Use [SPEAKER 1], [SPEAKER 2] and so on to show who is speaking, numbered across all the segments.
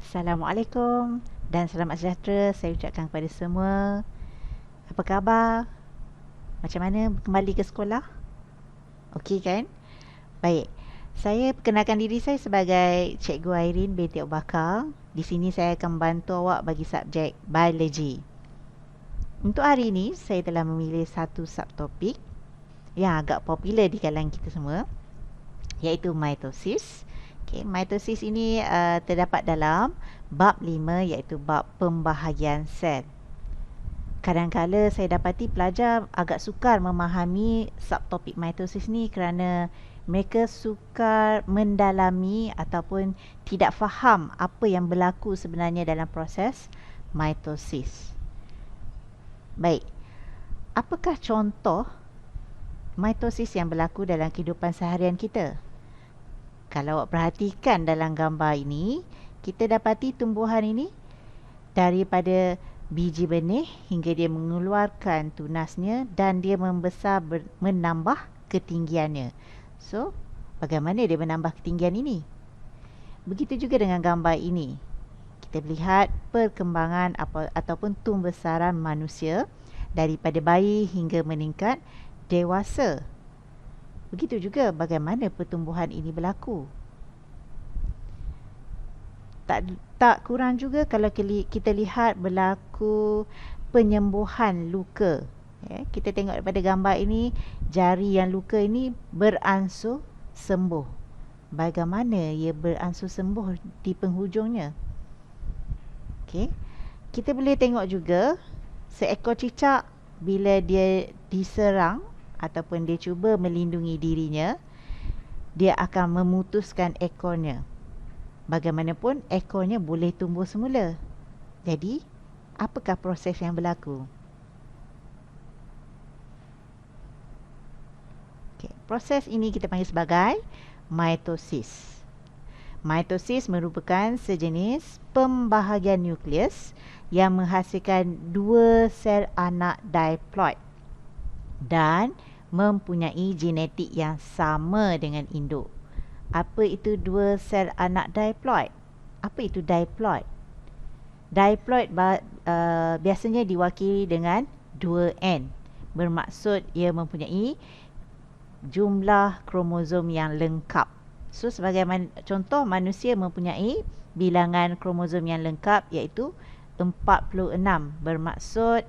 [SPEAKER 1] Assalamualaikum dan selamat sejahtera saya ucapkan kepada semua. Apa khabar? Macam mana kembali ke sekolah? Okey kan? Baik. Saya perkenalkan diri saya sebagai Cikgu Airin binti Abu Bakar. Di sini saya akan membantu awak bagi subjek biologi. Untuk hari ini saya telah memilih satu subtopik yang agak popular di kalangan kita semua, iaitu mitosis. Okay, mitosis ini terdapat dalam bab 5 iaitu bab pembahagian sel. Kadang-kala saya dapati pelajar agak sukar memahami subtopik mitosis ni kerana mereka sukar mendalami ataupun tidak faham apa yang berlaku sebenarnya dalam proses mitosis. Baik, apakah contoh mitosis yang berlaku dalam kehidupan seharian kita? Kalau awak perhatikan dalam gambar ini, kita dapati tumbuhan ini daripada biji benih hingga dia mengeluarkan tunasnya dan dia membesar menambah ketinggiannya. So, bagaimana dia menambah ketinggian ini? Begitu juga dengan gambar ini. Kita lihat perkembangan ataupun tumbesaran manusia daripada bayi hingga meningkat dewasa. Begitu juga bagaimana pertumbuhan ini berlaku. Tak kurang juga kalau kita lihat berlaku penyembuhan luka. Ya, kita tengok daripada gambar ini, jari yang luka ini beransur sembuh. Bagaimana ia beransur sembuh di penghujungnya? Okay. Kita boleh tengok juga seekor cicak bila dia diserang ataupun dia cuba melindungi dirinya, dia akan memutuskan ekornya. Bagaimanapun ekornya boleh tumbuh semula. Jadi, apakah proses yang berlaku? Okay, proses ini kita panggil sebagai mitosis. Mitosis merupakan sejenis pembahagian nukleus yang menghasilkan dua sel anak diploid dan mempunyai genetik yang sama dengan induk. Apa itu dua sel anak diploid? Apa itu diploid? Diploid biasanya diwakili dengan 2N. Bermaksud ia mempunyai jumlah kromosom yang lengkap. So, sebagai contoh, manusia mempunyai bilangan kromosom yang lengkap iaitu 46. Bermaksud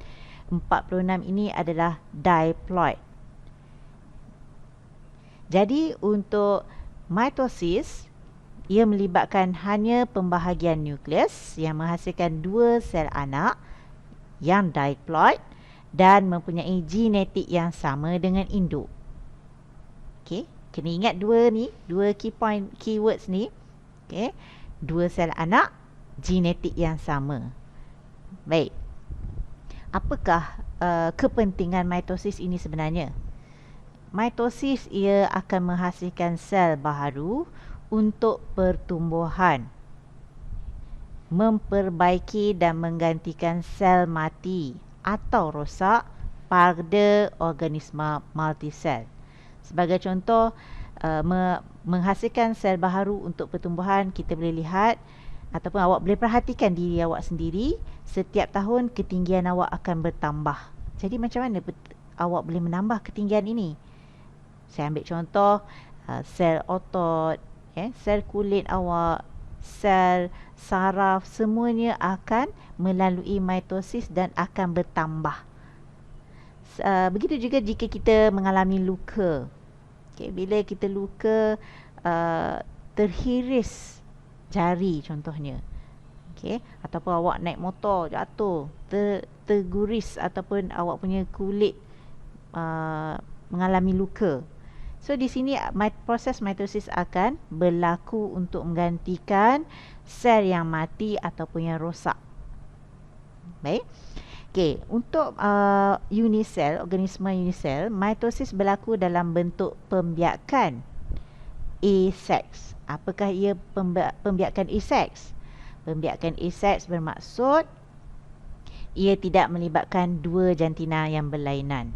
[SPEAKER 1] 46 ini adalah diploid. Jadi untuk mitosis, ia melibatkan hanya pembahagian nukleus yang menghasilkan dua sel anak yang diploid dan mempunyai genetik yang sama dengan induk. Okey, kena ingat dua keywords ni. Okey, dua sel anak, genetik yang sama. Baik. Apakah kepentingan mitosis ini sebenarnya? Mitosis ia akan menghasilkan sel baharu untuk pertumbuhan, memperbaiki dan menggantikan sel mati atau rosak pada organisma multisel. Sebagai contoh, menghasilkan sel baharu untuk pertumbuhan, kita boleh lihat ataupun awak boleh perhatikan diri awak sendiri, setiap tahun ketinggian awak akan bertambah. Jadi macam mana awak boleh menambah ketinggian ini? Saya ambil contoh sel otot, sel kulit awak, sel saraf, semuanya akan melalui mitosis dan akan bertambah. Begitu juga jika kita mengalami luka. Okay, bila kita luka, terhiris jari contohnya, okay, ataupun awak naik motor jatuh, terguris ataupun awak punya kulit mengalami luka. So di sini proses mitosis akan berlaku untuk menggantikan sel yang mati ataupun yang rosak. Baik. Okay, untuk unisel, organisma unisel, mitosis berlaku dalam bentuk pembiakan aseks. Apakah ia pembiakan aseks? Pembiakan aseks bermaksud ia tidak melibatkan dua jantina yang berlainan.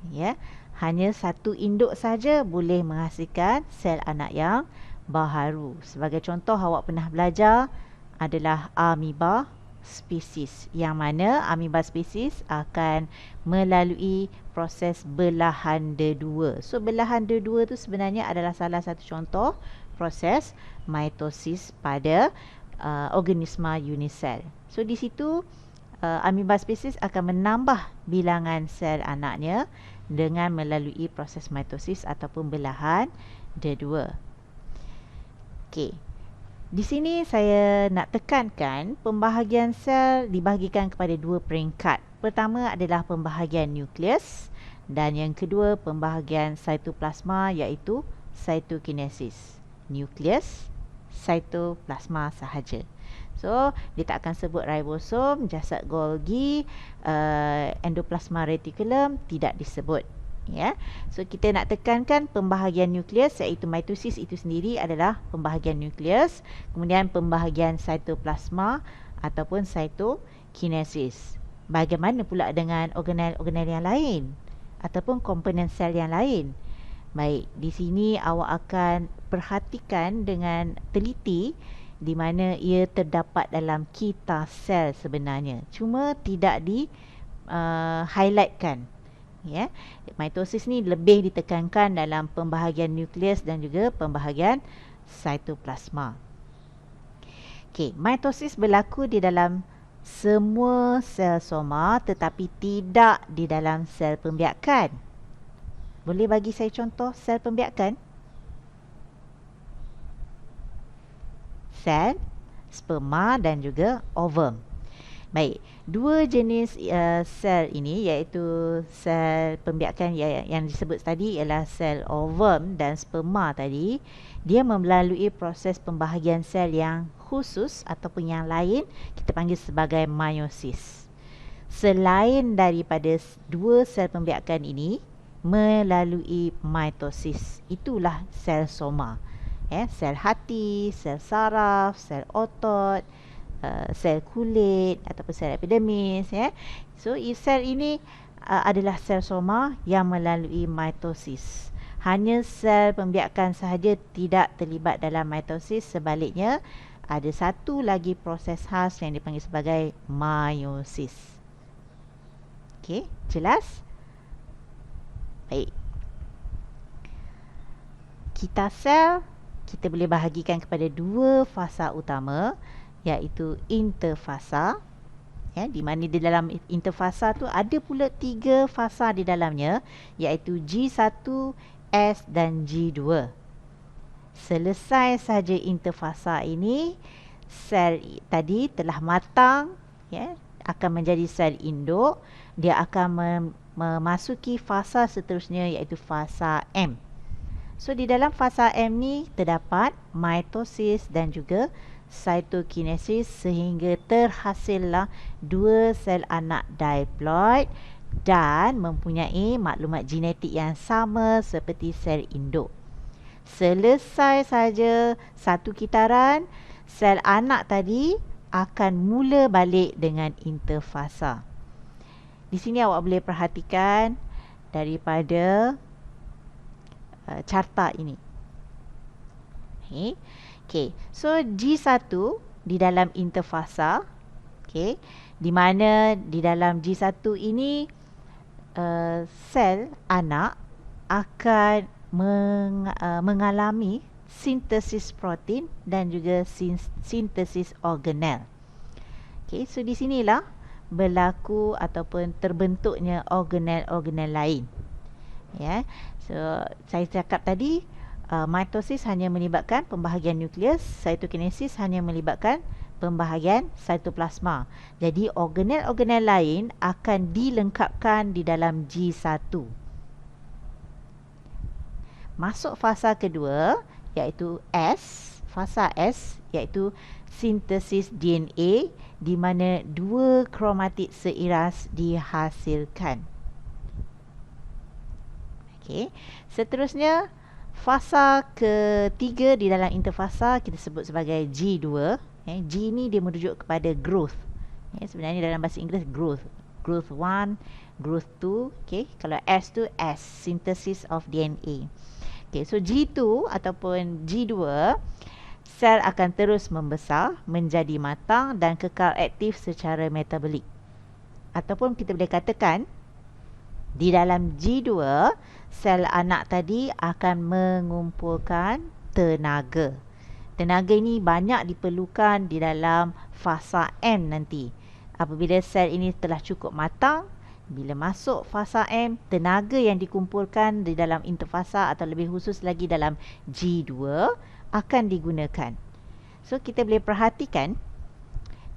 [SPEAKER 1] Ya, hanya satu induk saja boleh menghasilkan sel anak yang baharu. Sebagai contoh, awak pernah belajar adalah amoeba spesies, yang mana amoeba spesies akan melalui proses belahan dedua. So belahan dedua tu sebenarnya adalah salah satu contoh proses mitosis pada organisma unisel. So di situ amoeba spesies akan menambah bilangan sel anaknya dengan melalui proses mitosis ataupun belahan dedua. Okey. Di sini saya nak tekankan pembahagian sel dibahagikan kepada dua peringkat. Pertama adalah pembahagian nukleus dan yang kedua pembahagian cytoplasma, iaitu cytokinesis. Nukleus, cytoplasma sahaja. So, dia tak akan sebut ribosom, jasad Golgi, endoplasma reticulum tidak disebut. Ya. So, kita nak tekankan pembahagian nukleus, iaitu mitosis itu sendiri adalah pembahagian nukleus. Kemudian pembahagian cytoplasma ataupun cytokinesis. Bagaimana pula dengan organel-organel yang lain ataupun komponen sel yang lain? Baik, di sini awak akan perhatikan dengan teliti di mana ia terdapat dalam kita sel sebenarnya, cuma tidak di highlightkan. Ya, mitosis ni lebih ditekankan dalam pembahagian nukleus dan juga pembahagian cytoplasma. Okey, mitosis berlaku di dalam semua sel soma tetapi tidak di dalam sel pembiakan. Boleh bagi saya contoh sel pembiakan? Sel sperma dan juga ovum. Baik, dua jenis sel ini, iaitu sel pembiakan yang disebut tadi ialah sel ovum dan sperma tadi, dia melalui proses pembahagian sel yang khusus ataupun yang lain kita panggil sebagai meiosis. Selain daripada dua sel pembiakan ini melalui mitosis, itulah sel soma. Sel hati, sel saraf, sel otot, sel kulit ataupun sel epidermis. So sel ini adalah sel soma yang melalui mitosis. Hanya sel pembiakan sahaja tidak terlibat dalam mitosis. Sebaliknya, ada satu lagi proses khas yang dipanggil sebagai meiosis. Okey, jelas? Baik. Kita sel kita boleh bahagikan kepada dua fasa utama, iaitu interfasa. Di mana di dalam interfasa tu ada pula 3 fasa di dalamnya, iaitu G1, S dan G2. Selesai saja interfasa ini, sel tadi telah matang, akan menjadi sel induk. Dia akan memasuki fasa seterusnya, iaitu fasa M. So di dalam fasa M ni terdapat mitosis dan juga cytokinesis sehingga terhasillah dua sel anak diploid dan mempunyai maklumat genetik yang sama seperti sel induk. Selesai saja satu kitaran, sel anak tadi akan mula balik dengan interfasa. Di sini awak boleh perhatikan daripada carta ini. Okay. So G1 di dalam interfasa, di mana di dalam G1 ini sel anak akan mengalami sintesis protein dan juga sintesis organel. So di sinilah berlaku ataupun terbentuknya organel-organel lain. So saya cakap tadi, mitosis hanya melibatkan pembahagian nukleus, cytokinesis hanya melibatkan pembahagian cytoplasma. Jadi organel-organel lain akan dilengkapkan di dalam G1. Masuk fasa kedua, iaitu S. Fasa S iaitu sintesis DNA, di mana dua kromatik seiras dihasilkan. Seterusnya, fasa ketiga di dalam interfasa kita sebut sebagai G2. G ni dia merujuk kepada growth. Sebenarnya dalam bahasa Inggeris growth. Growth 1, growth 2. Kalau S tu S, synthesis of DNA. So G2 ataupun G2, sel akan terus membesar, menjadi matang dan kekal aktif secara metabolik. Ataupun kita boleh katakan, di dalam G2, sel anak tadi akan mengumpulkan tenaga. Tenaga ini banyak diperlukan di dalam fasa M nanti. Apabila sel ini telah cukup matang, bila masuk fasa M, tenaga yang dikumpulkan di dalam interfasa atau lebih khusus lagi dalam G2 akan digunakan. So, kita boleh perhatikan,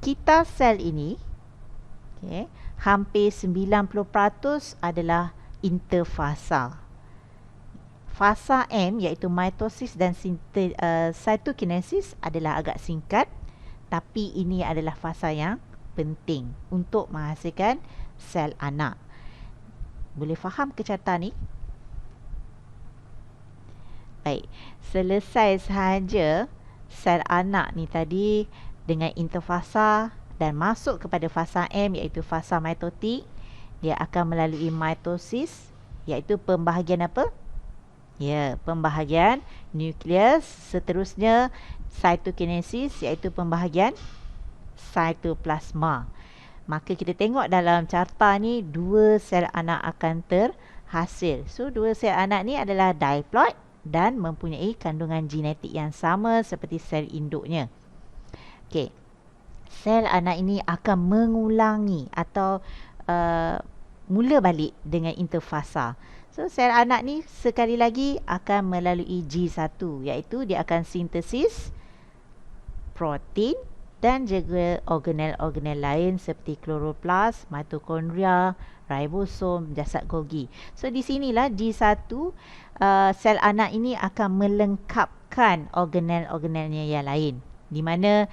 [SPEAKER 1] kita sel ini, hampir 90% adalah interfasa. Fasa M iaitu mitosis dan cytokinesis adalah agak singkat, tapi ini adalah fasa yang penting untuk menghasilkan sel anak. Boleh faham kecatan ni? Baik, selesai sahaja sel anak ni tadi dengan interfasa dan masuk kepada fasa M iaitu fasa mitotik, dia akan melalui mitosis iaitu pembahagian apa? Ya, pembahagian nukleus. Seterusnya cytokinesis iaitu pembahagian cytoplasma. Maka kita tengok dalam carta ni, dua sel anak akan terhasil. So, dua sel anak ni adalah diploid dan mempunyai kandungan genetik yang sama seperti sel induknya. Okey. Sel anak ini akan mengulangi atau mula balik dengan interfasa. So, sel anak ni sekali lagi akan melalui G1, iaitu dia akan sintesis protein dan juga organel-organel lain seperti kloroplas, mitokondria, ribosom, jasad Golgi. So, di sinilah G1, sel anak ini akan melengkapkan organel-organelnya yang lain. Di mana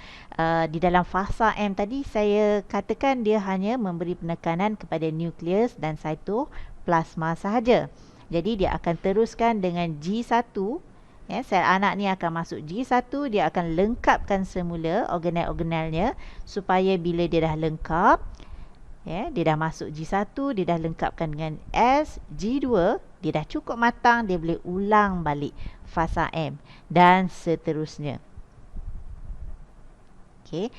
[SPEAKER 1] di dalam fasa M tadi saya katakan dia hanya memberi penekanan kepada nukleus dan cytoplasma sahaja. Jadi dia akan teruskan dengan G1. Sel anak ni akan masuk G1, dia akan lengkapkan semula organel-organelnya supaya bila dia dah lengkap, dia dah masuk G1, dia dah lengkapkan dengan S, G2, dia dah cukup matang, dia boleh ulang balik fasa M dan seterusnya. Okay.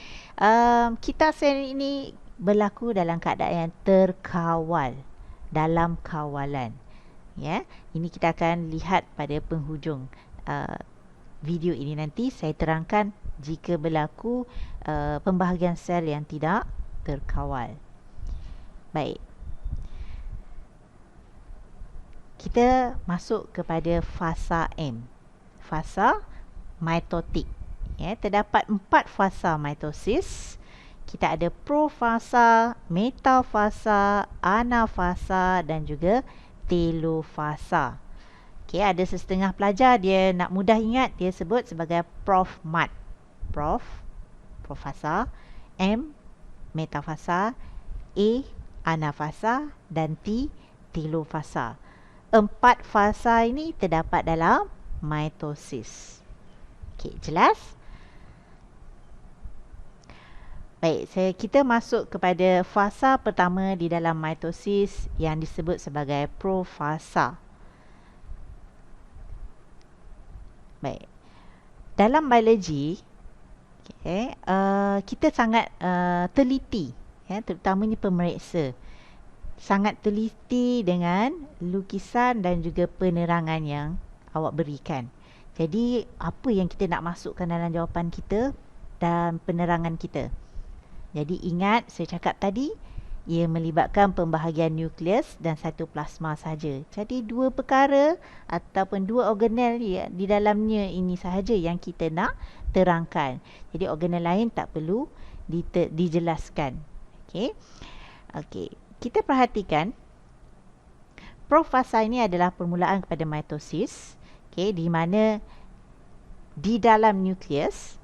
[SPEAKER 1] Kita sel ini berlaku dalam keadaan yang terkawal, dalam kawalan. Ini kita akan lihat pada penghujung video ini nanti. Saya terangkan jika berlaku pembahagian sel yang tidak terkawal. Baik. Kita masuk kepada fasa M. Fasa mitotik. Terdapat 4 fasa mitosis. Kita ada profasa, metafasa, anafasa dan juga telofasa. Ada setengah pelajar dia nak mudah ingat, dia sebut sebagai Prof-Mat. Profasa, M, metafasa, A, anafasa dan T, telofasa. 4 fasa ini terdapat dalam mitosis. Jelas? Baik, kita masuk kepada fasa pertama di dalam mitosis yang disebut sebagai profasa. Baik. Dalam biologi, kita sangat teliti, terutamanya pemeriksa. Sangat teliti dengan lukisan dan juga penerangan yang awak berikan. Jadi, apa yang kita nak masukkan dalam jawapan kita dan penerangan kita. Jadi ingat saya cakap tadi, ia melibatkan pembahagian nukleus dan cytoplasma sahaja. Jadi dua perkara ataupun dua organel di dalamnya ini sahaja yang kita nak terangkan. Jadi organel lain tak perlu dijelaskan. Okey. Kita perhatikan profasa ini adalah permulaan kepada mitosis. Di mana di dalam nukleus,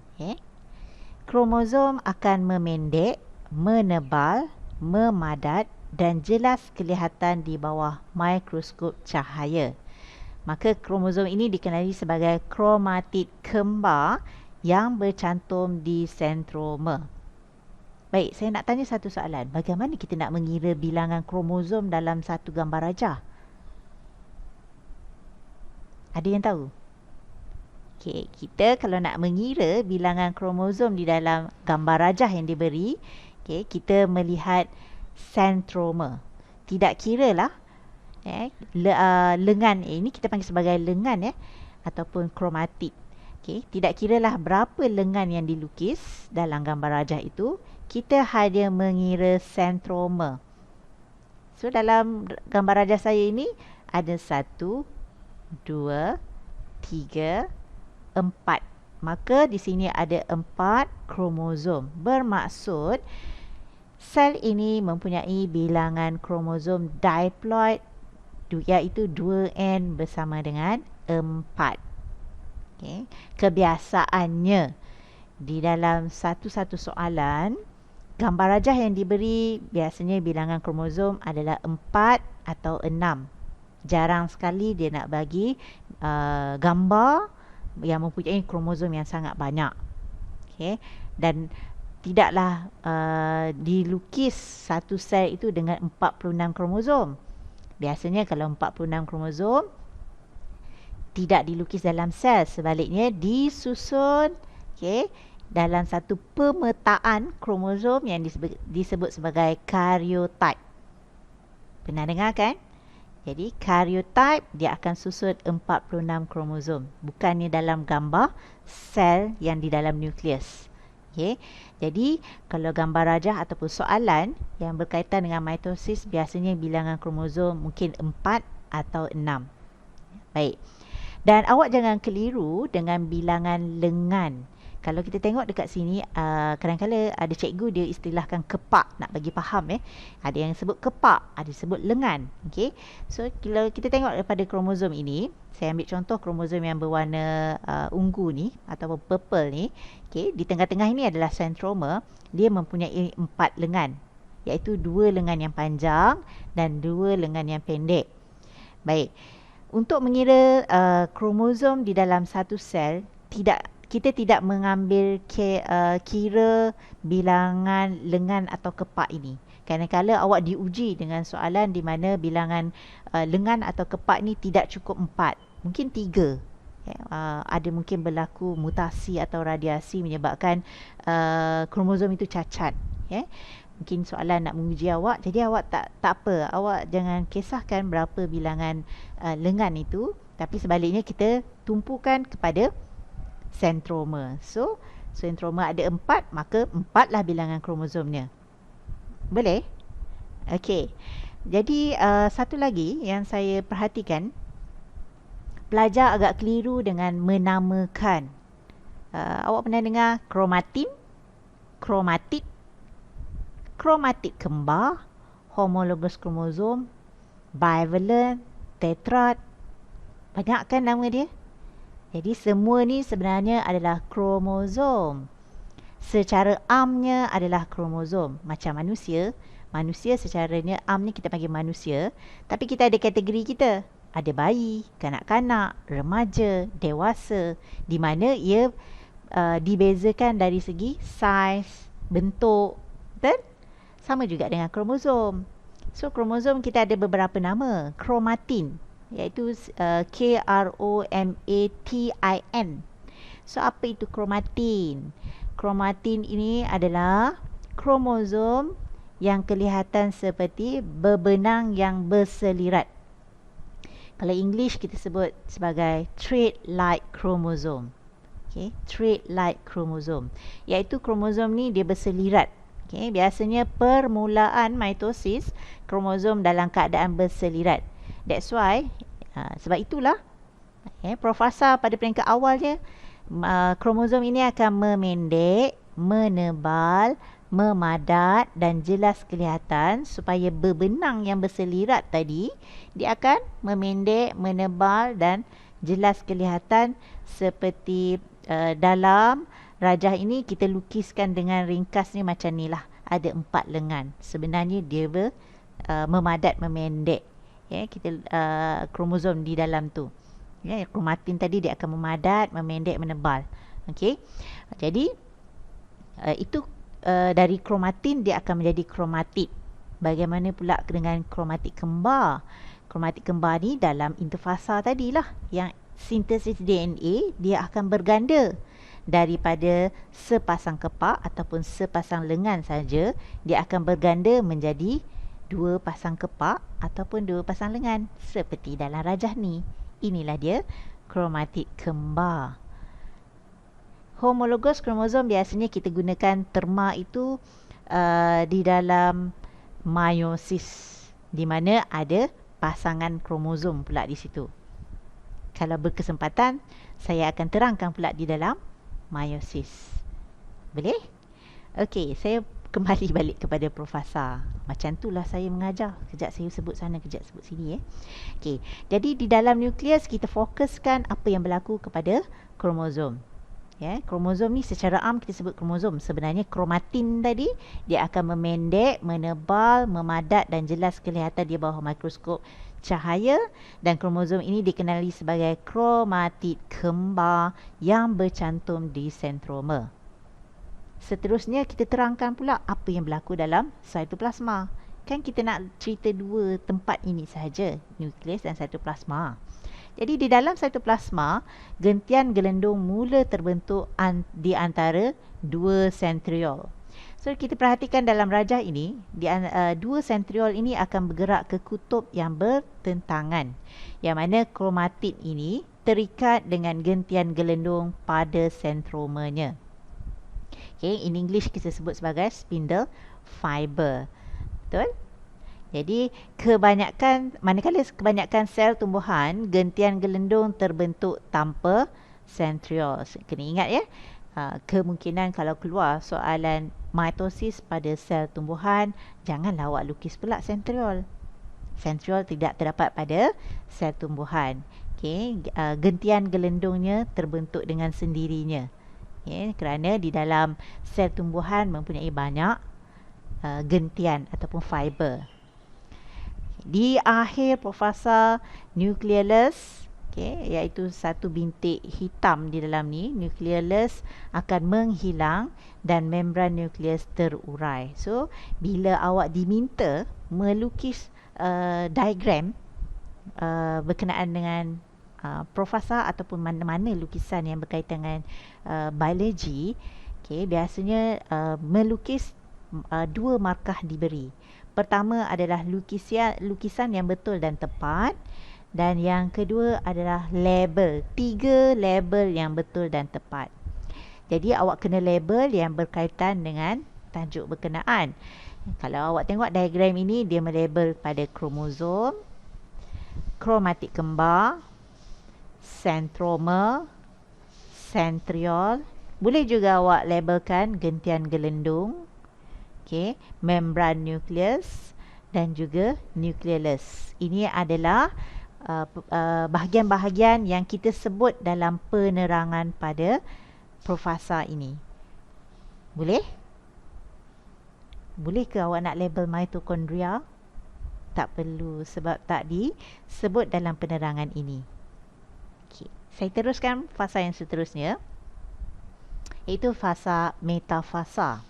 [SPEAKER 1] kromosom akan memendek, menebal, memadat dan jelas kelihatan di bawah mikroskop cahaya. Maka kromosom ini dikenali sebagai kromatid kembar yang bercantum di sentroma. Baik, saya nak tanya satu soalan. Bagaimana kita nak mengira bilangan kromosom dalam satu gambar rajah? Ada yang tahu? Okey, kita kalau nak mengira bilangan kromosom di dalam gambar rajah yang diberi, okey, kita melihat sentroma. Tidak kiralah lengan ini kita panggil sebagai lengan ataupun kromatid. Okey, tidak kiralah berapa lengan yang dilukis dalam gambar rajah itu, kita hanya mengira sentroma. So dalam gambar rajah saya ini ada 1, 2, 3, 4. Maka di sini ada 4 kromosom. Bermaksud sel ini mempunyai bilangan kromosom diploid iaitu 2N bersama dengan 4. Okay. Kebiasaannya di dalam satu-satu soalan, gambar rajah yang diberi biasanya bilangan kromosom adalah 4 atau 6. Jarang sekali dia nak bagi gambar yang mempunyai kromosom yang sangat banyak. Okay. Dan tidaklah dilukis satu sel itu dengan 46 kromosom. Biasanya kalau 46 kromosom tidak dilukis dalam sel, sebaliknya disusun dalam satu pemetaan kromosom yang disebut sebagai karyotype. Pernah dengar kan? Jadi karyotype dia akan susun 46 kromosom, bukannya dalam gambar sel yang di dalam nukleus. Jadi kalau gambar rajah ataupun soalan yang berkaitan dengan mitosis, biasanya bilangan kromosom mungkin 4 atau 6. Baik. Dan awak jangan keliru dengan bilangan lengan. Kalau kita tengok dekat sini, kadang-kadang ada cikgu dia istilahkan kepak, nak bagi faham. Ada yang sebut kepak, ada sebut lengan. So kalau kita tengok daripada kromosom ini, saya ambil contoh kromosom yang berwarna ungu ni ataupun purple ni. Di tengah-tengah ini adalah sentroma. Dia mempunyai 4 lengan, iaitu 2 lengan yang panjang dan 2 lengan yang pendek. Baik. Untuk mengira kromosom di dalam satu sel, kita tidak mengambil kira bilangan lengan atau kepak ini. Kadang-kadang awak diuji dengan soalan di mana bilangan lengan atau kepak ini tidak cukup 4, mungkin 3. Ada mungkin berlaku mutasi atau radiasi menyebabkan kromosom itu cacat. Mungkin soalan nak menguji awak, jadi awak tak apa, awak jangan kisahkan berapa bilangan lengan itu, tapi sebaliknya kita tumpukan kepada sentroma. So sentroma ada 4, maka 4 lah bilangan kromosomnya. Boleh? Okey. Jadi satu lagi yang saya perhatikan, pelajar agak keliru dengan menamakan. Awak pernah dengar kromatin, kromatid, kromatid kembar, homologous kromosom, bivalent, tetrad. Banyak kan nama dia? Jadi semua ni sebenarnya adalah kromosom. Secara amnya adalah kromosom. Macam manusia. Manusia secaranya am ni kita panggil manusia. Tapi kita ada kategori kita. Ada bayi, kanak-kanak, remaja, dewasa. Di mana ia dibezakan dari segi saiz, bentuk. Betul? Sama juga dengan kromosom. So kromosom kita ada beberapa nama. Kromatin, iaitu K-R-O-M-A-T-I-N. So apa itu kromatin? Kromatin ini adalah kromosom yang kelihatan seperti bebenang yang berselirat. Kalau English kita sebut sebagai thread-like chromosome. Thread-like chromosome, iaitu kromosom ni dia berselirat. Biasanya permulaan mitosis kromosom dalam keadaan berselirat. That's why, sebab itulah Prof Fasa pada peringkat awalnya, kromosom ini akan memendek, menebal, memadat dan jelas kelihatan, supaya bebenang yang berselirat tadi dia akan memendek, menebal dan jelas kelihatan. Seperti dalam rajah ini kita lukiskan dengan ringkas ni macam ni lah. Ada 4 lengan. Sebenarnya dia memadat, memendek. Kita kromosom di dalam tu. Kromatin tadi dia akan memadat, memendek, menebal. Jadi itu dari kromatin dia akan menjadi kromatid. Bagaimana pula dengan kromatid kembar? Kromatid kembar ni dalam interfasa tadilah yang sintesis DNA, dia akan berganda daripada sepasang kepak ataupun sepasang lengan saja, dia akan berganda menjadi 2 pasang kepak ataupun 2 pasang lengan seperti dalam rajah ni. Inilah dia kromatid kembar. Homologous kromosom biasanya kita gunakan terma itu di dalam meiosis, di mana ada pasangan kromosom pula di situ. Kalau berkesempatan, saya akan terangkan pula di dalam meiosis. Boleh? Okey, saya kembali balik kepada Profasa. Macam itulah saya mengajar. Kejap saya sebut sana, kejap sebut sini. Okey, jadi di dalam nukleus kita fokuskan apa yang berlaku kepada kromosom. Ya, kromosom ni secara am kita sebut kromosom. Sebenarnya kromatin tadi dia akan memendek, menebal, memadat dan jelas kelihatan di bawah mikroskop cahaya, dan kromosom ini dikenali sebagai kromatid kembar yang bercantum di sentroma. Seterusnya kita terangkan pula apa yang berlaku dalam cytoplasma. Kan kita nak cerita 2 tempat ini sahaja, nukleus dan cytoplasma. Jadi di dalam cytoplasma, gentian gelendung mula terbentuk di antara 2 sentriol. So kita perhatikan dalam rajah ini, 2 sentriol ini akan bergerak ke kutub yang bertentangan, yang mana kromatid ini terikat dengan gentian gelendung pada sentromanya. Okay, in English kita sebut sebagai spindle fiber. Betul? Jadi manakala kebanyakan sel tumbuhan, gentian gelendung terbentuk tanpa sentriol. Kena ingat ya, kemungkinan kalau keluar soalan mitosis pada sel tumbuhan, janganlah awak lukis pula sentriol. Sentriol tidak terdapat pada sel tumbuhan. Okay, gentian gelendungnya terbentuk dengan sendirinya. Okay, kerana di dalam sel tumbuhan mempunyai banyak gentian ataupun fiber. Di akhir profasa nucleolus, iaitu satu bintik hitam di dalam ni, nucleolus akan menghilang dan membran nukleus terurai. So, bila awak diminta melukis diagram berkenaan dengan profasa ataupun mana-mana lukisan yang berkaitan dengan biologi, biasanya melukis 2 markah diberi. Pertama adalah lukisan yang betul dan tepat, dan yang kedua adalah label, 3 label yang betul dan tepat. Jadi awak kena label yang berkaitan dengan tajuk berkenaan. Kalau awak tengok diagram ini, dia melabel pada kromosom, kromatid kembar, sentroma, sentriol. Boleh juga awak labelkan gentian gelendung, membran nukleus dan juga nukleolus. Ini adalah bahagian-bahagian yang kita sebut dalam penerangan pada profasa ini. Boleh? Boleh ke awak nak label mitokondria? Tak perlu, sebab tak disebut dalam penerangan ini. Saya teruskan fasa yang seterusnya, iaitu fasa metafasa.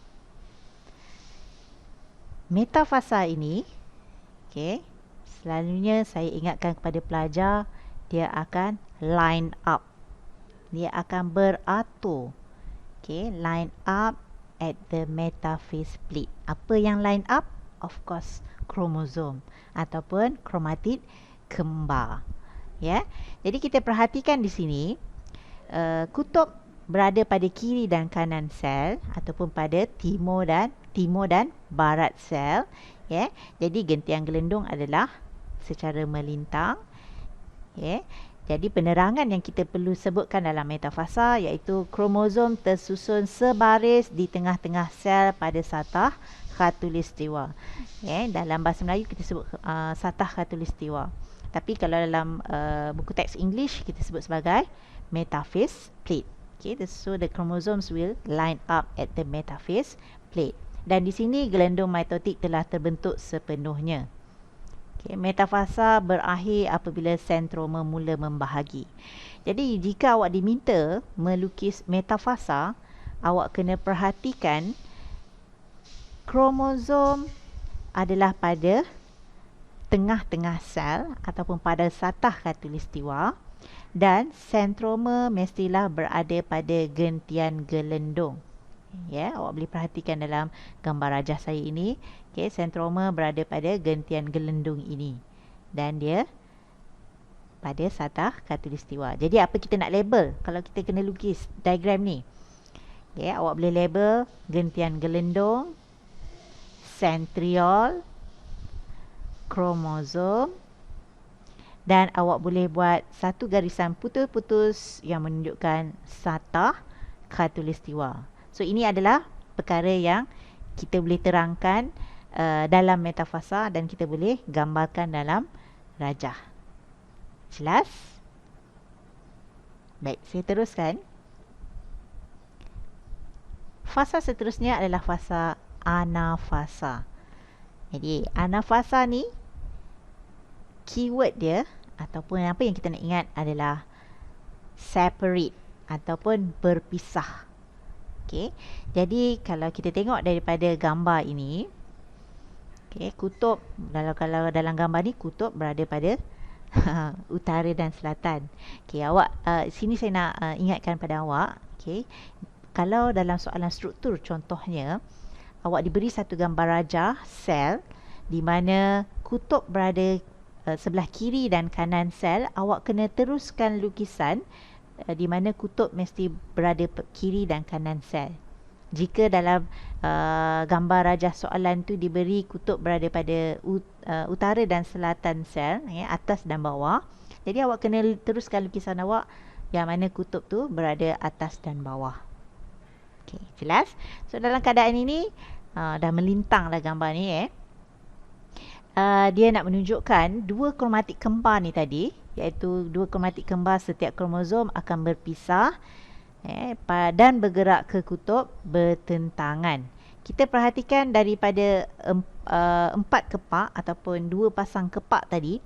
[SPEAKER 1] Metafasa ini, selalunya saya ingatkan kepada pelajar, dia akan line up. Dia akan beratur. Line up at the metaphase plate. Apa yang line up? Of course, kromosom ataupun kromatid kembar. Ya. Jadi kita perhatikan di sini, kutub berada pada kiri dan kanan sel ataupun pada timur dan barat sel, ya. Jadi gentian gelendung adalah secara melintang, ya. Jadi penerangan yang kita perlu sebutkan dalam metafasa iaitu kromosom tersusun sebaris di tengah-tengah sel pada satah khatulistiwa. Ya, dalam bahasa Melayu kita sebut satah khatulistiwa. Tapi kalau dalam buku teks English kita sebut sebagai metaphase plate. So the chromosomes will line up at the metaphase plate. Dan di sini gelendung mitotik telah terbentuk sepenuhnya. Metafasa berakhir apabila sentroma mula membahagi. Jadi jika awak diminta melukis metafasa, awak kena perhatikan kromosom adalah pada tengah-tengah sel ataupun pada satah khatulistiwa, dan sentroma mestilah berada pada gentian gelendung. Ya, awak boleh perhatikan dalam gambar rajah saya ini, okey, sentroma berada pada gentian gelendung ini dan dia pada satah khatulistiwa. Jadi apa kita nak label kalau kita kena lukis diagram ni? Okay, awak boleh label gentian gelendung, sentriol, kromosom, dan awak boleh buat satu garisan putus-putus yang menunjukkan satah khatulistiwa. So ini adalah perkara yang kita boleh terangkan dalam metafasa dan kita boleh gambarkan dalam rajah. Jelas? Baik, saya teruskan. Fasa seterusnya adalah fasa anafasa. Jadi anafasa ni keyword dia ataupun apa yang kita nak ingat adalah separate ataupun berpisah. Okey. Jadi kalau kita tengok daripada gambar ini, okey, kutub kalau dalam gambar ni kutub berada pada utara dan selatan. Okey, awak sini saya nak ingatkan pada awak, okey, kalau dalam soalan struktur contohnya awak diberi satu gambar rajah sel di mana kutub berada sebelah kiri dan kanan sel, awak kena teruskan lukisan di mana kutub mesti berada kiri dan kanan sel. Jika dalam gambar rajah soalan tu diberi kutub berada pada utara dan selatan sel, ya, atas dan bawah, jadi awak kena teruskan lukisan awak yang mana kutub tu berada atas dan bawah. Okey, jelas? So dalam keadaan ini dah melintanglah gambar ni, dia nak menunjukkan dua kromatik kembar ni tadi, iaitu dua kromatik kembar setiap kromosom akan berpisah dan bergerak ke kutub bertentangan. Kita perhatikan daripada empat kepak ataupun dua pasang kepak tadi,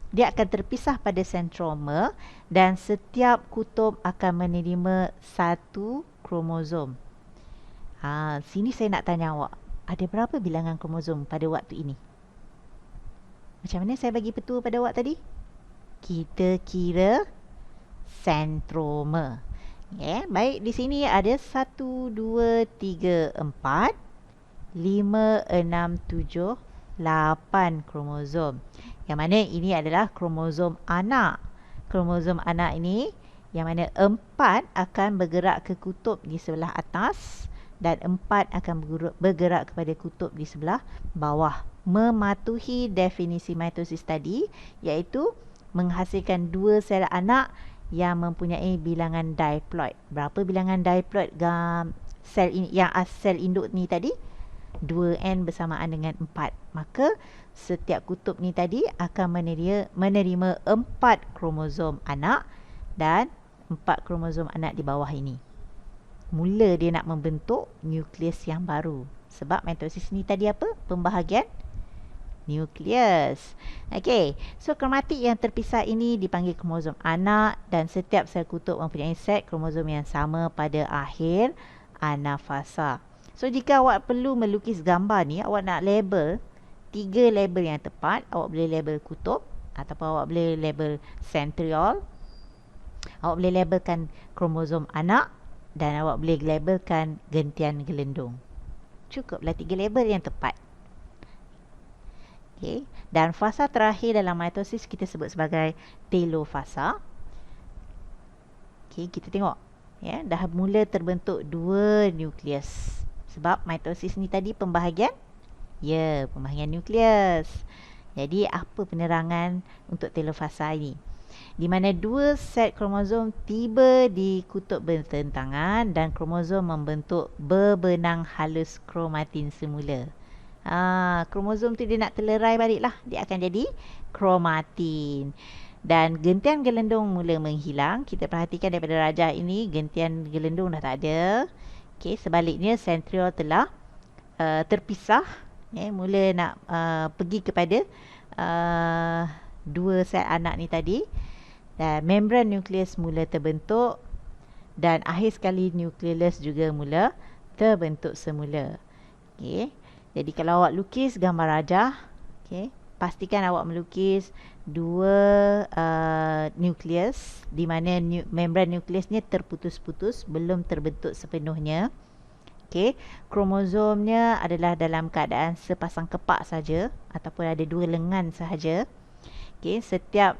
[SPEAKER 1] dia akan terpisah pada sentroma dan setiap kutub akan menerima satu kromosom. Sini saya nak tanya awak, ada berapa bilangan kromosom pada waktu ini? Macam mana saya bagi petua pada awak tadi? Kita kira sentroma. Baik, di sini ada 1, 2, 3, 4, 5, 6, 7, 8 kromosom. Yang mana ini adalah kromosom anak. Kromosom anak ini yang mana 4 akan bergerak ke kutub di sebelah atas dan 4 akan bergerak kepada kutub di sebelah bawah. Mematuhi definisi mitosis tadi, iaitu menghasilkan dua sel anak yang mempunyai bilangan diploid. Berapa bilangan diploid sel ini, yang sel induk ni tadi? 2n bersamaan dengan 4. Maka setiap kutub ni tadi akan menerima 4 kromosom anak dan 4 kromosom anak di bawah ini. Mula dia nak membentuk nukleus yang baru. Sebab mitosis ni tadi apa? Pembahagian nukleus. Okey, so kromatik yang terpisah ini dipanggil kromosom anak dan setiap sel kutub mempunyai set kromosom yang sama pada akhir anafasa. So jika awak perlu melukis gambar ni, awak nak label 3 label yang tepat. Awak boleh label kutub ataupun awak boleh label sentriol. Awak boleh labelkan kromosom anak dan awak boleh labelkan gentian gelendung. Cukuplah 3 label yang tepat. Okay. Dan fasa terakhir dalam mitosis kita sebut sebagai telofasa. Okay, kita tengok, ya, dah mula terbentuk 2 nukleus. Sebab mitosis ni tadi pembahagian, ya, pembahagian nukleus. Jadi apa penerangan untuk telofasa ini? Di mana 2 set kromosom tiba di kutub bertentangan dan kromosom membentuk berbenang halus kromatin semula. Kromosom tu dia nak telerai balik lah. Dia akan jadi kromatin. Dan gentian gelendung mula menghilang. Kita perhatikan daripada rajah ini, gentian gelendung dah tak ada. Okay, sebaliknya sentriol telah terpisah. Mula nak pergi kepada 2 sel anak ni tadi. Dan membran nukleus mula terbentuk. Dan akhir sekali nukleus juga mula terbentuk semula. Okay. Jadi kalau awak lukis gambar rajah, okay, pastikan awak melukis dua nukleus di mana membran nukleusnya terputus-putus, belum terbentuk sepenuhnya. Okey, kromosomnya adalah dalam keadaan sepasang kepak saja ataupun ada dua lengan sahaja. Okey, setiap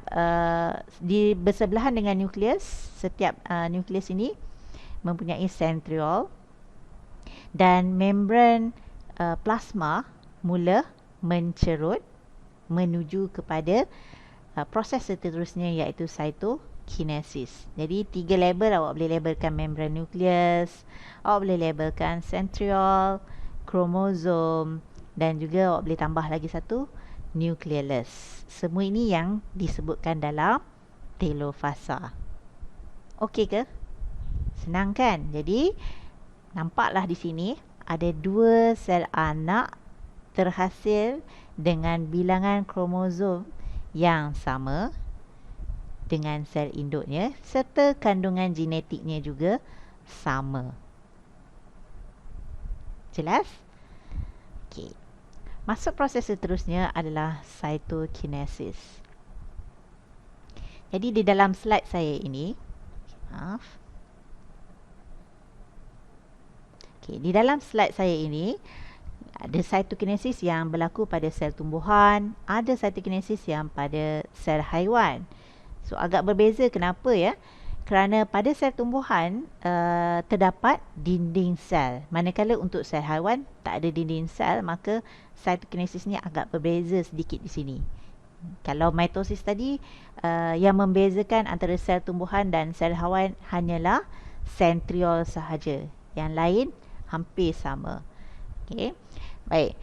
[SPEAKER 1] di bersebelahan dengan nukleus, setiap nukleus ini mempunyai centriole dan membran plasma mula mencerut menuju kepada proses seterusnya iaitu cytokinesis. Jadi 3 label awak boleh labelkan membran nukleus, awak boleh labelkan centriole, kromosom dan juga awak boleh tambah lagi satu nucleolus. Semua ini yang disebutkan dalam telofasa. Okey ke? Senang kan? Jadi nampaklah di sini ada 2 sel anak terhasil dengan bilangan kromosom yang sama dengan sel induknya serta kandungan genetiknya juga sama. Jelas? Okey. Masuk proses seterusnya adalah cytokinesis. Jadi di dalam slide saya ini, Okey, di dalam slide saya ini ada cytokinesis yang berlaku pada sel tumbuhan, ada cytokinesis yang pada sel haiwan. So agak berbeza, kenapa ya? Kerana pada sel tumbuhan terdapat dinding sel. Manakala untuk sel haiwan tak ada dinding sel, maka cytokinesisnya agak berbeza sedikit di sini. Kalau mitosis tadi yang membezakan antara sel tumbuhan dan sel haiwan hanyalah centriole sahaja. Yang lain hampir sama. Okey. Baik.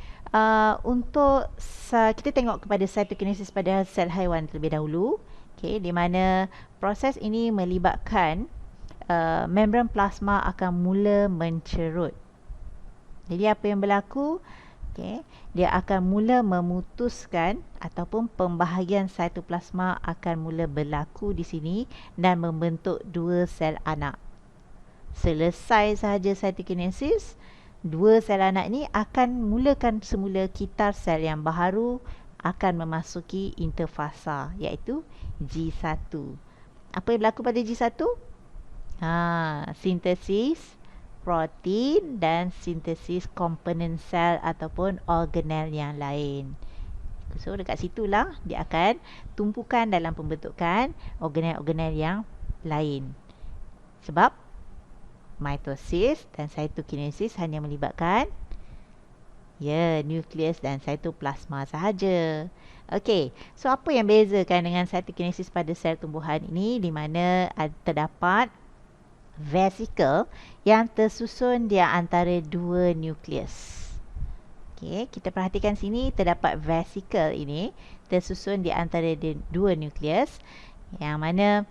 [SPEAKER 1] Untuk kita tengok kepada cytokinesis pada sel haiwan terlebih dahulu. Okey, di mana proses ini melibatkan membran plasma akan mula mencerut. Jadi apa yang berlaku? Okey, dia akan mula memutuskan ataupun pembahagian cytoplasma akan mula berlaku di sini dan membentuk 2 sel anak. Selesai sahaja cytokinesis, 2 sel anak ni akan mulakan semula kitar sel yang baharu akan memasuki interfasa iaitu G1. Apa yang berlaku pada G1? Sintesis protein dan sintesis komponen sel ataupun organel yang lain. So dekat situlah dia akan tumpukan dalam pembentukan organel-organel yang lain. Sebab mitosis dan cytokinesis hanya melibatkan nukleus dan cytoplasma sahaja. Okey, so apa yang bezakan dengan cytokinesis pada sel tumbuhan ini, di mana terdapat vesicle yang tersusun di antara 2 nukleus. Okey, kita perhatikan sini terdapat vesicle ini tersusun di antara 2 nukleus, yang mana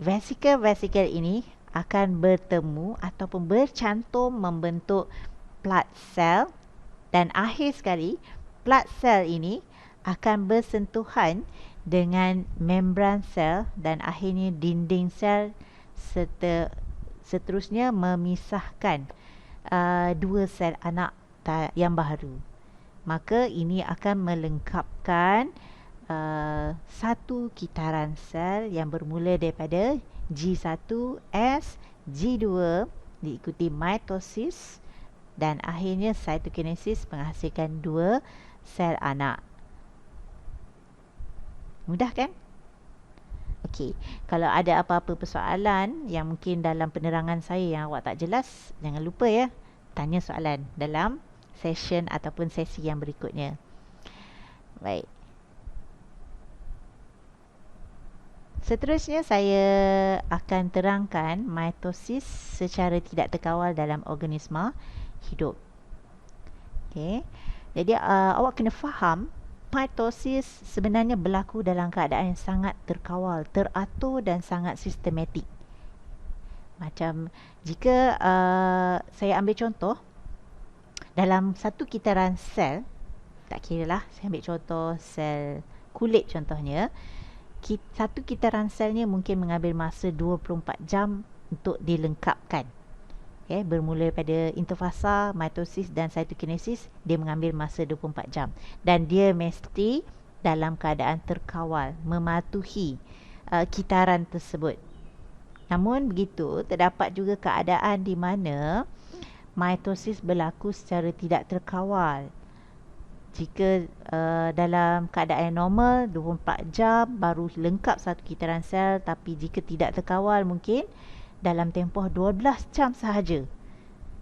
[SPEAKER 1] vesicle ini akan bertemu ataupun bercantum membentuk plat sel, dan akhir sekali plat sel ini akan bersentuhan dengan membran sel dan akhirnya dinding sel serta seterusnya memisahkan 2 sel anak yang baharu. Maka ini akan melengkapkan satu kitaran sel yang bermula daripada G1S, G2 diikuti mitosis dan akhirnya cytokinesis menghasilkan 2 sel anak. Mudah kan? Okey, kalau ada apa-apa persoalan yang mungkin dalam penerangan saya yang awak tak jelas, jangan lupa ya, tanya soalan dalam session ataupun sesi yang berikutnya. Baik. Seterusnya saya akan terangkan mitosis secara tidak terkawal dalam organisma hidup. Okey. Jadi awak kena faham mitosis sebenarnya berlaku dalam keadaan yang sangat terkawal, teratur dan sangat sistematik. Macam jika saya ambil contoh dalam satu kitaran sel, tak kiralah saya ambil contoh sel kulit contohnya, satu kitaran selnya mungkin mengambil masa 24 jam untuk dilengkapkan. Bermula pada interfasa, mitosis dan cytokinesis, dia mengambil masa 24 jam. Dan dia mesti dalam keadaan terkawal, mematuhi kitaran tersebut. Namun begitu, terdapat juga keadaan di mana mitosis berlaku secara tidak terkawal. Jika dalam keadaan normal 24 jam baru lengkap satu kitaran sel, tapi jika tidak terkawal mungkin dalam tempoh 12 jam sahaja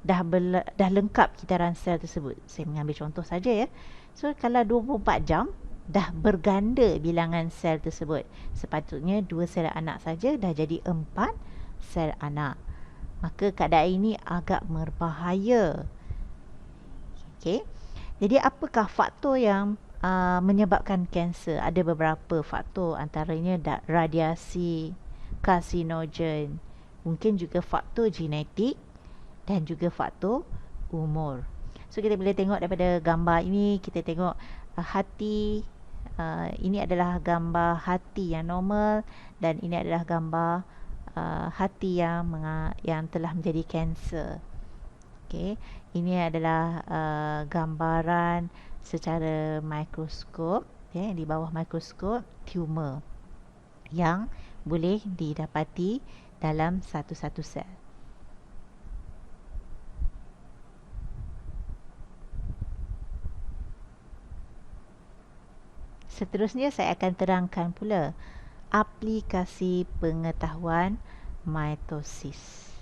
[SPEAKER 1] dah lengkap kitaran sel tersebut. Saya mengambil contoh saja ya. So kalau 24 jam dah berganda bilangan sel tersebut. Sepatutnya 2 sel anak saja dah jadi 4 sel anak. Maka keadaan ini agak berbahaya. Okey. Jadi apakah faktor yang menyebabkan kanser? Ada beberapa faktor, antaranya radiasi, karsinogen, mungkin juga faktor genetik dan juga faktor umur. So kita boleh tengok daripada gambar ini, kita tengok hati. Ini adalah gambar hati yang normal dan ini adalah gambar hati yang telah menjadi kanser. Okay. Ini adalah gambaran secara mikroskop, di bawah mikroskop tumor yang boleh didapati dalam satu-satu sel. Seterusnya saya akan terangkan pula aplikasi pengetahuan mitosis.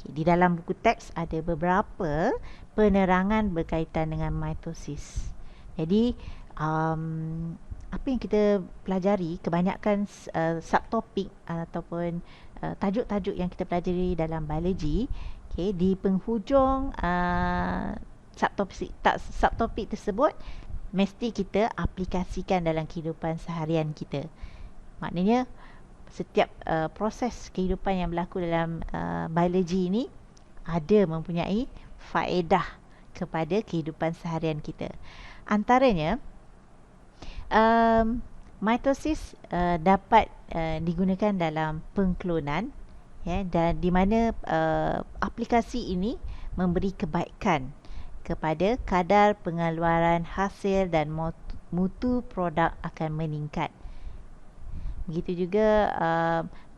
[SPEAKER 1] Di dalam buku teks ada beberapa penerangan berkaitan dengan mitosis. Jadi apa yang kita pelajari, kebanyakan subtopik ataupun tajuk-tajuk yang kita pelajari dalam biologi, di penghujung subtopik tersebut mesti kita aplikasikan dalam kehidupan seharian kita. Maknanya setiap proses kehidupan yang berlaku dalam biologi ini ada mempunyai faedah kepada kehidupan seharian kita. Antaranya mitosis dapat digunakan dalam pengklonan, dan di mana aplikasi ini memberi kebaikan kepada kadar pengeluaran hasil dan mutu produk akan meningkat. Begitu juga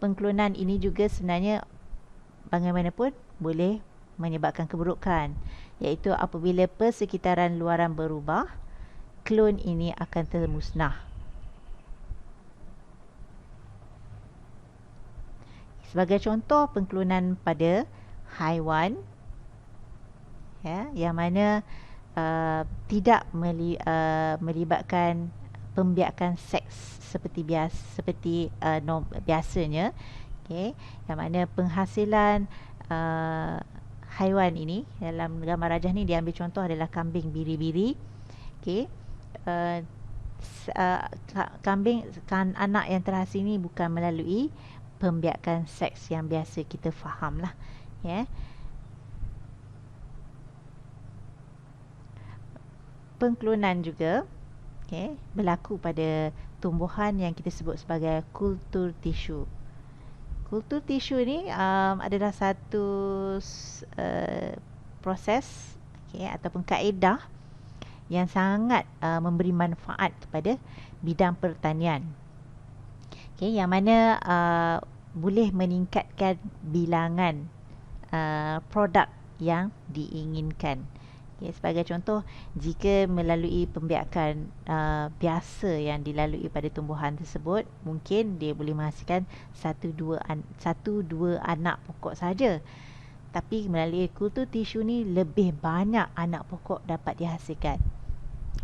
[SPEAKER 1] pengklonan ini juga sebenarnya bagaimanapun boleh menyebabkan keburukan, iaitu apabila persekitaran luaran berubah, klon ini akan termusnah. Sebagai contoh pengklonan pada haiwan, yang mana tidak melibatkan pembiakan seks seperti biasanya, yang mana penghasilan haiwan ini, dalam gambar rajah ni diambil contoh adalah kambing biri-biri. Anak yang terhasil ini bukan melalui pembiakan seks yang biasa kita faham lah. Pengklonan juga berlaku pada tumbuhan yang kita sebut sebagai kultur tisu. Kultur tisu ni adalah satu proses ataupun kaedah yang sangat memberi manfaat kepada bidang pertanian, yang mana boleh meningkatkan bilangan produk yang diinginkan. Sebagai contoh, jika melalui pembiakan biasa yang dilalui pada tumbuhan tersebut, mungkin dia boleh menghasilkan satu dua anak pokok saja. Tapi melalui kultur tisu ni lebih banyak anak pokok dapat dihasilkan.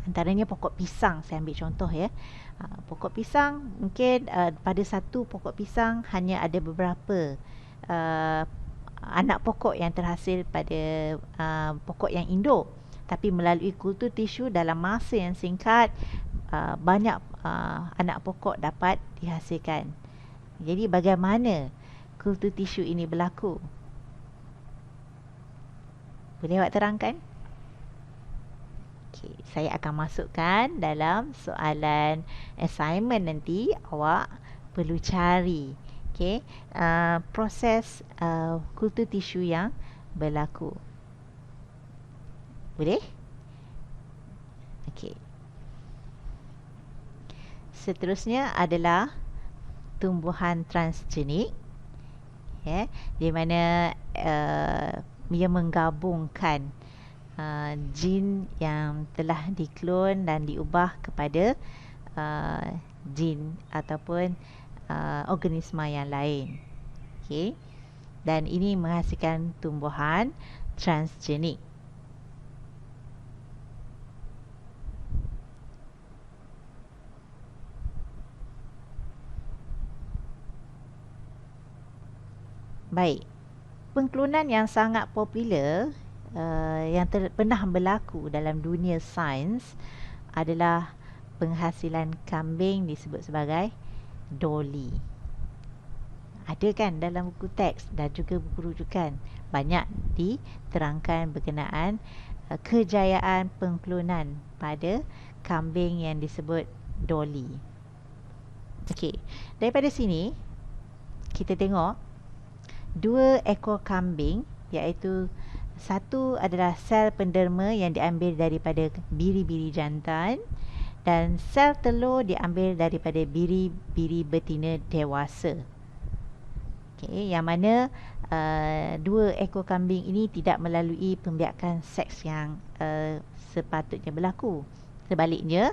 [SPEAKER 1] Antaranya pokok pisang, saya ambil contoh pokok pisang mungkin pada satu pokok pisang hanya ada beberapa anak pokok yang terhasil pada pokok yang induk, tapi melalui kultur tisu dalam masa yang singkat banyak anak pokok dapat dihasilkan. Jadi bagaimana kultur tisu ini berlaku? Boleh awak terangkan? Saya akan masukkan dalam soalan assignment nanti. Awak perlu cari Okey, proses kultur tisu yang berlaku. Boleh? Okey. Seterusnya adalah tumbuhan transgenik, di mana ia menggabungkan jin yang telah diklon dan diubah kepada jin ataupun organisma yang lain. Okey. Dan ini menghasilkan tumbuhan transgenik. Baik. Pengklonan yang sangat popular yang pernah berlaku dalam dunia sains adalah penghasilan kambing disebut sebagai dolly. Ada kan dalam buku teks dan juga buku rujukan, banyak diterangkan berkenaan kejayaan pengklonan pada kambing yang disebut dolly. Okey, daripada sini kita tengok dua ekor kambing, iaitu satu adalah sel penderma yang diambil daripada biri-biri jantan dan sel telur diambil daripada biri-biri betina dewasa. Okey, yang mana dua ekor kambing ini tidak melalui pembiakan seks yang sepatutnya berlaku. Sebaliknya,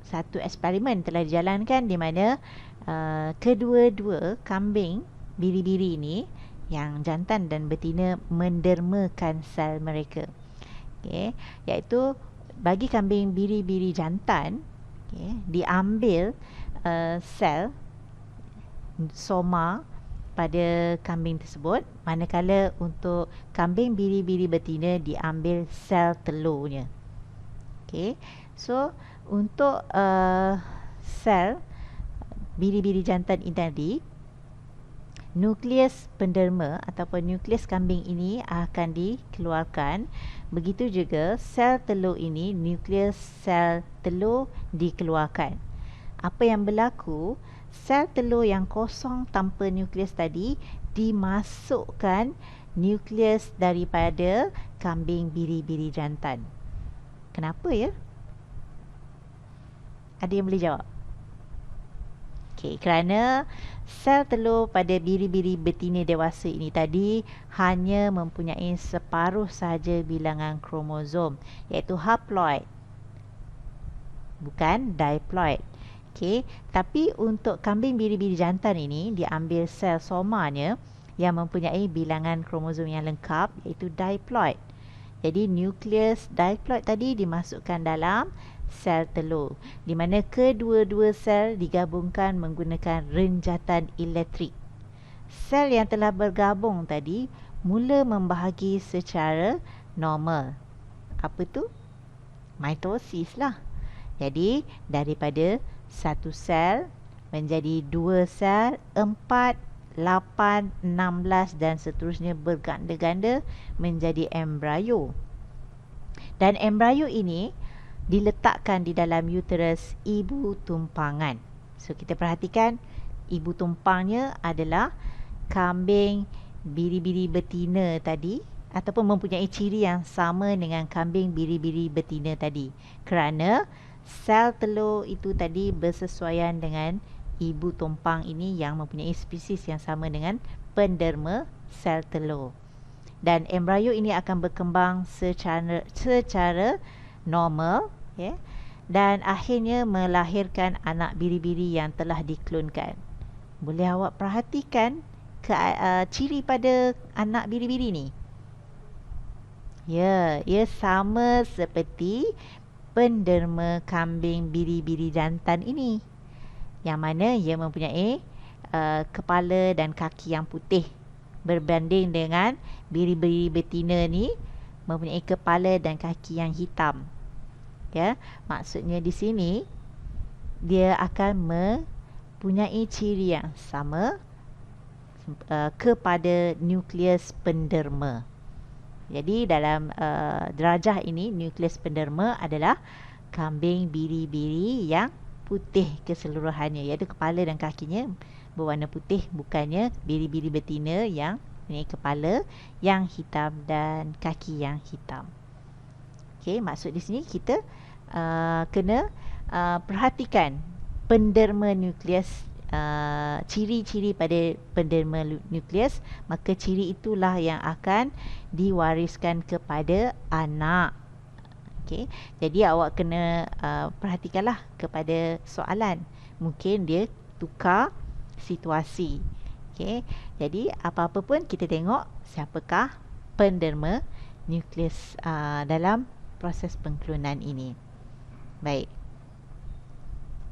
[SPEAKER 1] satu eksperimen telah dijalankan di mana kedua-dua kambing biri-biri ini, yang jantan dan betina, mendermakan sel mereka. Okay. Iaitu bagi kambing biri-biri jantan, diambil sel soma pada kambing tersebut, manakala untuk kambing biri-biri betina diambil sel telurnya. Okay. So untuk sel biri-biri jantan ini tadi, nukleus penderma ataupun nukleus kambing ini akan dikeluarkan. Begitu juga sel telur ini, nukleus sel telur dikeluarkan. Apa yang berlaku? Sel telur yang kosong tanpa nukleus tadi dimasukkan nukleus daripada kambing biri-biri jantan. Kenapa ya? Ada yang boleh jawab? Okey, kerana sel telur pada biri-biri betina dewasa ini tadi hanya mempunyai separuh sahaja bilangan kromosom, iaitu haploid, bukan diploid. Okey, tapi untuk kambing biri-biri jantan ini diambil sel somanya yang mempunyai bilangan kromosom yang lengkap, iaitu diploid. Jadi nukleus diploid tadi dimasukkan dalam sel telur, di mana kedua-dua sel digabungkan menggunakan renjatan elektrik. Sel yang telah bergabung tadi mula membahagi secara normal. Apa tu? Mitosis lah. Jadi daripada satu sel menjadi dua sel, 4, 8, 16 dan seterusnya berganda-ganda menjadi embrio. Dan embrio ini diletakkan di dalam uterus ibu tumpangan. So kita perhatikan, ibu tumpangnya adalah kambing biri-biri betina tadi, ataupun mempunyai ciri yang sama dengan kambing biri-biri betina tadi, kerana sel telur itu tadi bersesuaian dengan ibu tumpang ini yang mempunyai spesies yang sama dengan penderma sel telur. Dan embrio ini akan berkembang secara normal, dan akhirnya melahirkan anak biri-biri yang telah diklonkan. Boleh awak perhatikan ciri pada anak biri-biri ni? Ya, ia sama seperti penderma kambing biri-biri jantan ini, yang mana ia mempunyai kepala dan kaki yang putih, berbanding dengan biri-biri betina ni mempunyai kepala dan kaki yang hitam. Ya, maksudnya di sini dia akan mempunyai ciri yang sama kepada nukleus penderma. Jadi dalam derajah ini, nukleus penderma adalah kambing biri-biri yang putih keseluruhannya, iaitu kepala dan kakinya berwarna putih, bukannya biri-biri betina yang ini kepala yang hitam dan kaki yang hitam. Okey, maksud di sini kita kena perhatikan penderma nukleus, ciri-ciri pada penderma nukleus, maka ciri itulah yang akan diwariskan kepada anak. Okey, jadi awak kena perhatikanlah kepada soalan. Mungkin dia tukar situasi. Okey, jadi apa-apa pun kita tengok siapakah penderma nukleus dalam proses pengklonan ini. Baik.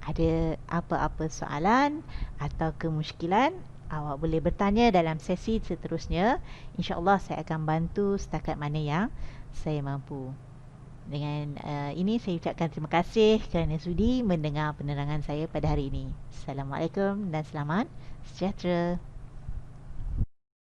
[SPEAKER 1] Ada apa-apa soalan atau kemusykilan, awak boleh bertanya dalam sesi seterusnya. InsyaAllah saya akan bantu setakat mana yang saya mampu. Dengan ini saya ucapkan terima kasih kerana sudi mendengar penerangan saya pada hari ini. Assalamualaikum dan selamat sejahtera.